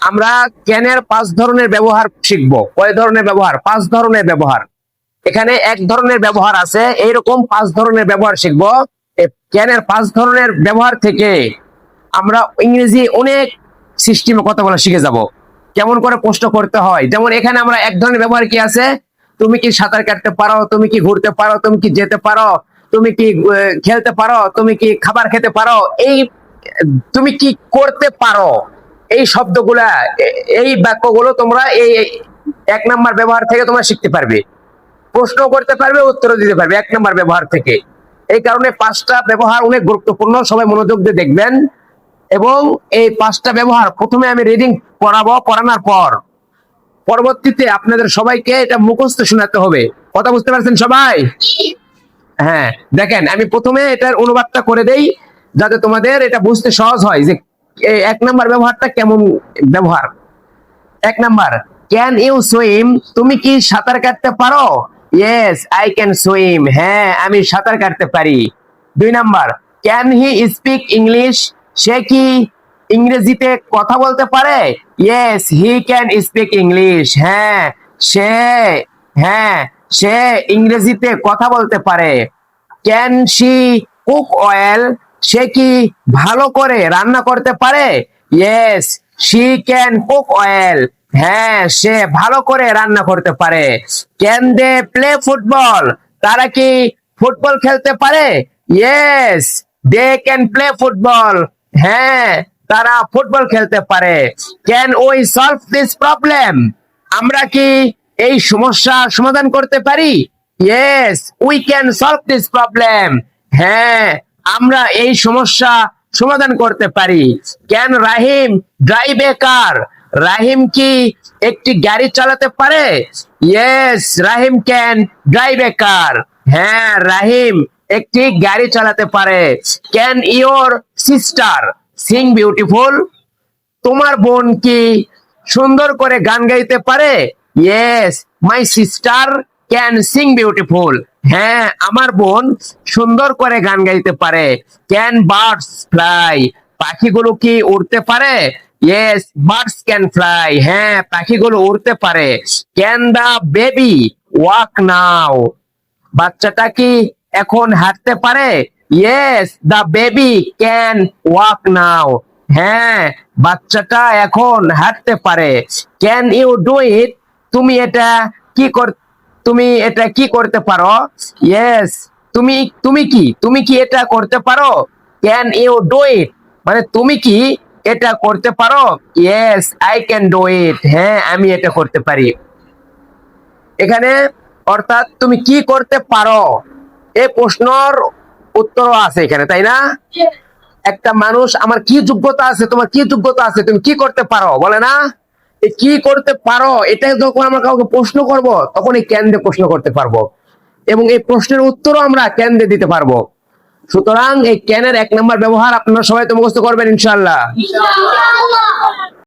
আমরা ক্যানের 5 ধরনের ব্যবহার শিখবো। কয় ধরনের ব্যবহার? 5 ধরনের ব্যবহার। এখানে এক ধরনের ব্যবহার আছে, এইরকম 5 ধরনের ব্যবহার শিখবো। ক্যানের 5 ধরনের ব্যবহার থেকে আমরা ইংরেজি অনেক সিস্টেমে কথা বলা শিখে যাব। কেমন করে প্রশ্ন করতে হয়, যেমন এখানে আমরা এক ধরনের ব্যবহার কি আছে, তুমি কি সাঁতার কাটতে পারো, তুমি কি ঘুরতে পারো, তুমি কি যেতে পারো, তুমি কি খেলতে পারো, তুমি কি খাবার খেতে পারো, এই তুমি কি করতে পারো, এই শব্দগুলা, এই বাক্যগুলো তোমরা এই 1 নাম্বার ব্যবহার থেকে তোমরা শিখতে পারবে। প্রশ্ন করতে পারবে, উত্তর দিতে পারবে 1 নাম্বার ব্যবহার থেকে। এই কারণে 5টা ব্যবহার অনেক গুরুত্বপূর্ণ, সবাই মনোযোগ দিয়ে দেখবেন। এবং এই 5টা ব্যবহার প্রথমে আমি রিডিং পড়াবো, পড়ানোর পর পরবর্তীতে আপনাদের সবাইকে এটা মুখস্থ শোনাতে হবে। কথা বুঝতে পারছেন সবাই? হ্যাঁ, দেখেন আমি প্রথমে এটার অনুবাদটা করে দেই যাতে তোমাদের এটা বুঝতে সহজ হয় যে 1 নাম্বার ব্যবহারটা কেমন ব্যবহার। 1 নাম্বার, ক্যান ইউ সুইম, তুমি কি সাঁতার কাটতে পারো? ইয়েস আই ক্যান সুইম, হ্যাঁ আমি সাঁতার কাটতে পারি। 2 number, can he speak English, সে কি ইংরেজিতে কথা বলতে পারে? Yes he can speak English, হ্যাঁ সে ইংরেজিতে কথা বলতে পারে। ক্যান শি কুক ওয়েল, সে কি ভালো করে রান্না করতে পারে? Yes she can cook well, হ্যাঁ সে ভালো করে রান্না করতে পারে। ক্যান দে প্লে ফুটবল, তারা কি ফুটবল খেলতে পারে? Yes they can play football, হ্যাঁ তারা ফুটবল খেলতে পারে। Can we solve this problem, আমরা কি এই সমস্যা সমাধান করতে পারি? Yes we can solve this problem, হ্যাঁ আমরা এই সমস্যা সমাধান করতে পারি। ক্যান রাহিম ড্রাইভ এ কার, রাহিম কি একটি গাড়ি চালাতে পারে? ইয়েস রাহিম ক্যান ড্রাইভ এ কার, হ্যাঁ রাহিম একটি গাড়ি চালাতে পারে। Can your sister Singh beautiful, তোমার বোন কি সুন্দর করে গান গাইতে পারে? Yes my sister can sing beautiful, হ্যাঁ আমার বোন সুন্দর করে গান গাইতে পারে। ক্যান বার্ডস ফ্লাই, পাখিগুলো কি উড়তে পারে? ইয়েস বার্ডস ক্যান ফ্লাই, হ্যাঁ পাখিগুলো উড়তে পারে। Can the baby walk now, বাচ্চাটা কি এখন হাঁটতে পারে? Yes the baby can walk now, হ্যাঁ বাচ্চাটা এখন হাঁটতে পারে। ক্যান ইউ ডু ইট, তুমি এটা কি তুমি এটা কি করতে পারো? ইয়েস তুমি কি এটা করতে পারো? ক্যান ইউ ডু ইট, মানে তুমি কি এটা করতে পারো? Yes I can do it, হ্যাঁ আমি এটা করতে পারি। এখানে অর্থাৎ তুমি কি করতে পারো, এই প্রশ্নর উত্তরও আছে এখানে, তাই না? একটা মানুষ আমার কি যোগ্যতা আছে, তোমার কি যোগ্যতা আছে, তুমি কি করতে পারো বলে না? এই কি করতে পারো এটা যখন আমরা কাউকে প্রশ্ন করব তখন এই ক্যান দিয়ে প্রশ্ন করতে পারবো, এবং এই প্রশ্নের উত্তরও আমরা ক্যান দিয়ে দিতে পারবো। সুতরাং এই ক্যানের 1 নাম্বার ব্যবহার আপনারা সবাই তো মুখস্থ করবেন ইনশাআল্লাহ।